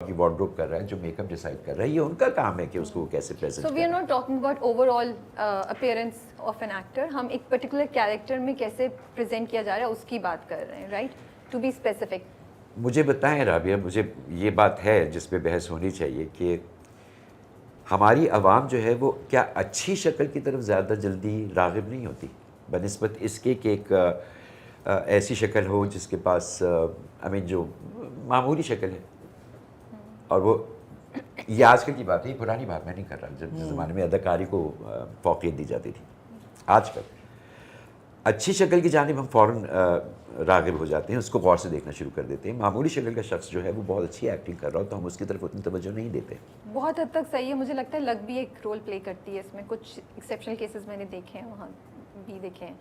کی وارڈروب کر رہا ہے, جو میک اپ ڈیسائڈ کر رہا ہے, یہ ان کا کام ہے کہ اس کو کیسے present so we are not talking about overall appearance of an actor. ہم ایک پرٹیکولر کیریکٹر میں کیسے پریزنٹ کیا جا رہا ہے اس کی بات کر رہے ہیں, رائٹ, ٹو بی اسپیسیفک. مجھے بتائیں رابعہ, مجھے یہ بات ہے جس پہ بحث ہونی چاہیے کہ ہماری عوام جو ہے وہ کیا اچھی شکل کی طرف زیادہ جلدی راغب نہیں ہوتی بنسبت اس کے کہ ایک ایسی شکل ہو جس کے پاس جو معمولی شکل ہے, اور وہ یہ آج کل کی بات ہے, یہ پرانی بات میں نہیں کر رہا, جب جس زمانے میں اداکاری کو فوقیت دی جاتی تھی. آج کل اچھی شکل کی جانب ہم فوراً راغب ہو جاتے ہیں, اس کو غور سے دیکھنا شروع کر دیتے ہیں. معمولی شکل کا شخص جو ہے وہ بہت اچھی ایکٹنگ کر رہا ہو تو ہم اس کی طرف اتنی توجہ نہیں دیتے. بہت حد تک صحیح ہے, مجھے لگتا ہے لگ بھی ایک رول پلے کرتی ہے اس میں. کچھ ایکسیپشنل کیسز میں نے دیکھے ہیں, وہاں بھی دیکھے ہیں,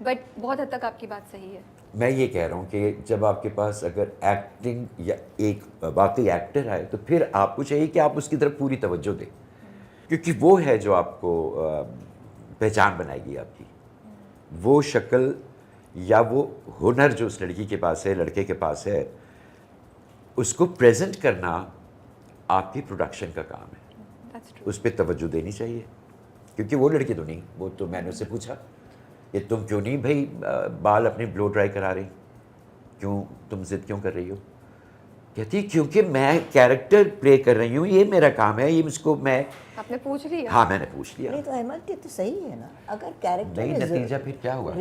بٹ بہت حد تک آپ کی بات صحیح ہے. میں یہ کہہ رہا ہوں کہ جب آپ کے پاس اگر ایکٹنگ یا ایک واقعی ایکٹر آئے تو پھر آپ کو چاہیے کہ آپ اس کی طرف پوری توجہ دیں, کیونکہ وہ ہے جو آپ کو پہچان بنائے گی آپ کی. وہ شکل یا وہ ہنر جو اس لڑکی کے پاس ہے, لڑکے کے پاس ہے, اس کو پریزنٹ کرنا آپ کی پروڈکشن کا کام ہے. اس پہ توجہ دینی چاہیے, کیونکہ وہ لڑکی تو نہیں, وہ تو میں نے اس سے پوچھا کہ تم کیوں نہیں بھائی بال اپنے بلو ڈرائی کرا رہی, کیوں تم ضد کیوں کر رہی ہو؟ کہتی کیونکہ میں کیریکٹر پلے کر رہی ہوں, یہ میرا کام ہے, یہ مجھ کو میں. آپ نے پوچھ لیا؟ ہاں میں نے پوچھ لیا. نہیں تو احمد یہ تو صحیح ہے نا, اگر کیریکٹر نہیں نتیجہ پھر کیا ہوا؟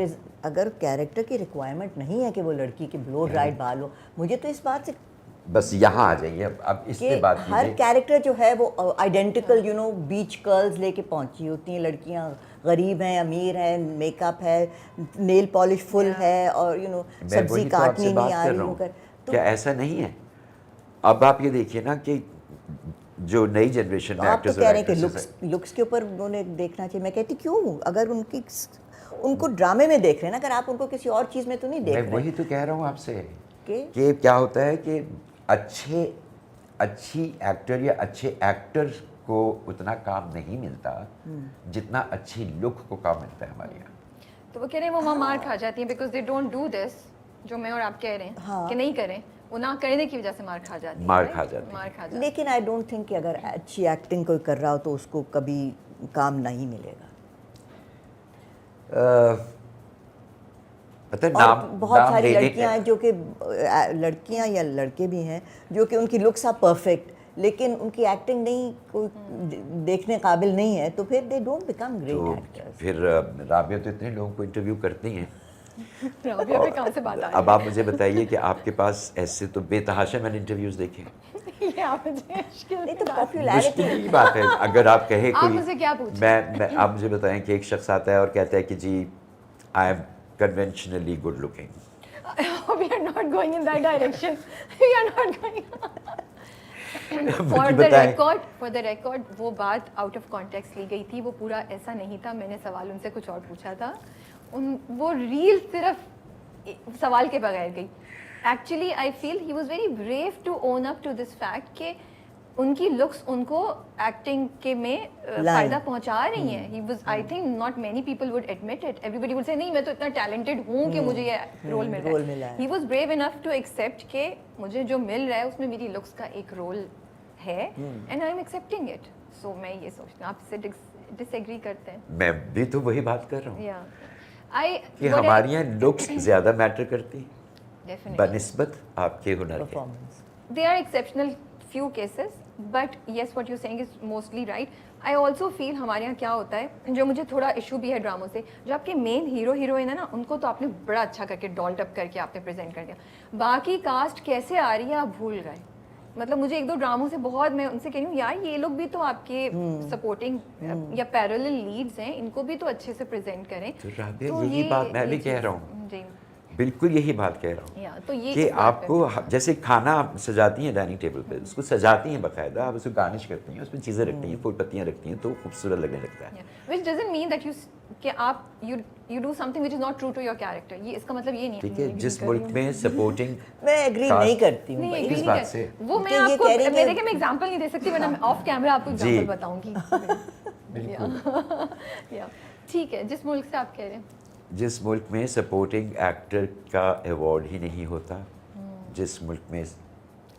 اگر کیریکٹر کی ریکوائرمنٹ نہیں ہے کہ وہ لڑکی کے بلو ڈرائڈ بال ہو, مجھے تو اس بات سے بس یہاں آ جائیے اب اس پہ بات کیجیے. ہر کیریکٹر جو ہے وہ آئیڈینٹیکل بیچ کرلز لے کے پہنچی ہوتی ہیں لڑکیاں, غریب ہیں, امیر ہیں, میک اپ ہے, نیل پالش فل ہے, اور سبزی کاٹنی نہیں آ رہی. کیا ایسا نہیں ہے؟ اب آپ یہ دیکھیے نا کہ جو نئی جنریشن میں آپ تو کہہ رہے ہیں کہ لکس کے اوپر انہوں نے دیکھنا چاہیے. میں کہتی کیوں, اگر ان کو ڈرامے میں دیکھ رہے ہیں نا, اگر آپ ان کو کسی اور چیز میں تو نہیں دیکھ رہے. میں وہی تو کہہ رہا ہوں آپ سے کہ کیا ہوتا ہے کہ اچھی ایکٹر یا اچھے ایکٹر کو اتنا کام نہیں ملتا جتنا اچھی لک کو کام ملتا ہے ہمارے یہاں. تو وہ کہہ رہے ہیں وہ مار کھا جاتی ہیں because they don't do this, جو میں اور آپ کہہ رہے ہیں کہ نہیں کریں, وہ نہ کرنے کی وجہ سے مار کھا جاتی ہیں. لیکن آئی ڈونٹ تھنک کہ اگر اچھی ایکٹنگ کوئی کر رہا ہو تو اس کو کبھی کام نہیں ملے گا. بہت ساری لڑکیاں ہیں جو کہ لڑکیاں یا لڑکے بھی ہیں جو کہ ان کی لکس آر پرفیکٹ, لیکن ان کی ایکٹنگ نہیں کوئی دیکھنے قابل نہیں ہے, تو پھر they don't become great actors. پھر رابعہ تو اتنے لوگوں کو انٹرویو کرتی ہیں, رابعہ پہ کہاں سے بات آ رہی ہے؟ اب آپ مجھے بتائیے کہ آپ کے پاس ایسے تو بے تحاشا میں نے انٹرویوز دیکھے. مشکل کی بات ہے اگر آپ کہیں کوئی, میں آپ مجھے بتائیں کہ ایک شخص آتا ہے اور کہتا ہے کہ جی I am conventionally good looking. We are not going in that direction. We are not going. For the record, وہ بات out of context لی گئی تھی, وہ پورا ایسا نہیں تھا. میں نے سوال ان سے کچھ اور پوچھا تھا, وہ ریل صرف سوال کے بغیر گئی. Actually, I feel he was very brave to own up to this fact کہ ان کی لکس ان کو ایکٹنگ کے میں فائدہ پہنچا رہی ہیں. He was, I think not many people would admit it. Everybody would say نہیں میں تو اتنا ٹیلنٹڈ ہوں کہ مجھے یہ رول مل رہا ہے. He was brave enough to accept کہ مجھے جو مل رہا ہے اس میں میری لکس کا ایک رول ہے and I'm accepting it. So میں یہ سوچتی ہوں, آپ سے ڈس ایگری کرتے ہیں؟ میں بھی تو وہی بات کر رہا ہوں کہ ہماری یہاں لکس زیادہ میٹر کرتی بنسبت آپ کے ہنر کے. There are exceptional few cases, but yes, what you're saying is mostly right. I also feel ہمارے یہاں کیا ہوتا ہے, جو مجھے تھوڑا ایشو بھی ہے ڈراموں سے, جو آپ کے مین ہیرو ہیروئن ہے نا, ان کو تو آپ نے بڑا اچھا کر کے ڈالڈ اپ کر کے آپ نے پریزنٹ کر دیا. باقی کاسٹ کیسے آ رہی ہے آپ بھول گئے. مطلب مجھے ایک دو ڈراموں سے بہت, میں ان سے کہہ رہی ہوں یار یہ لوگ بھی تو آپ کے سپورٹنگ یا پیرالل لیڈز ہیں, ان کو بھی تو اچھے سے پریزنٹ کریں. تو یہی بات میں بھی کہہ رہا ہوں, جی بالکل یہی بات کہہ رہا ہوں کہ آپ کو جیسے کھانا سجاتی ہیں ڈائننگ ٹیبل پہ, اس کو سجاتی ہیں باقاعدہ, آپ اس کو گارنش کرتی ہیں, اس میں چیزیں رکھتی ہیں, پھول پتیاں رکھتی ہیں, تو خوبصورت لگنے لگتا ہے. which doesn't mean that کہ آپ you do something which is not true to your character. یہ اس کا مطلب یہ نہیں ہے. ٹھیک ہے, جس ملک میں سپورٹنگ میں ایگری نہیں کرتی ہوں کس بات سے, وہ میں آپ کو میں دیکھیں میں ایگزامپل نہیں دے سکتی, ورنہ میں آف کیمرہ آپ کو ایگزامپل بتاؤں گی. ٹھیک ہے, جس ملک سے آپ کہہ رہے ہیں, جس ملک میں سپورٹنگ ایکٹر کا ایوارڈ ہی نہیں ہوتا, جس ملک میں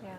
Yeah.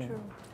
True.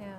Yeah.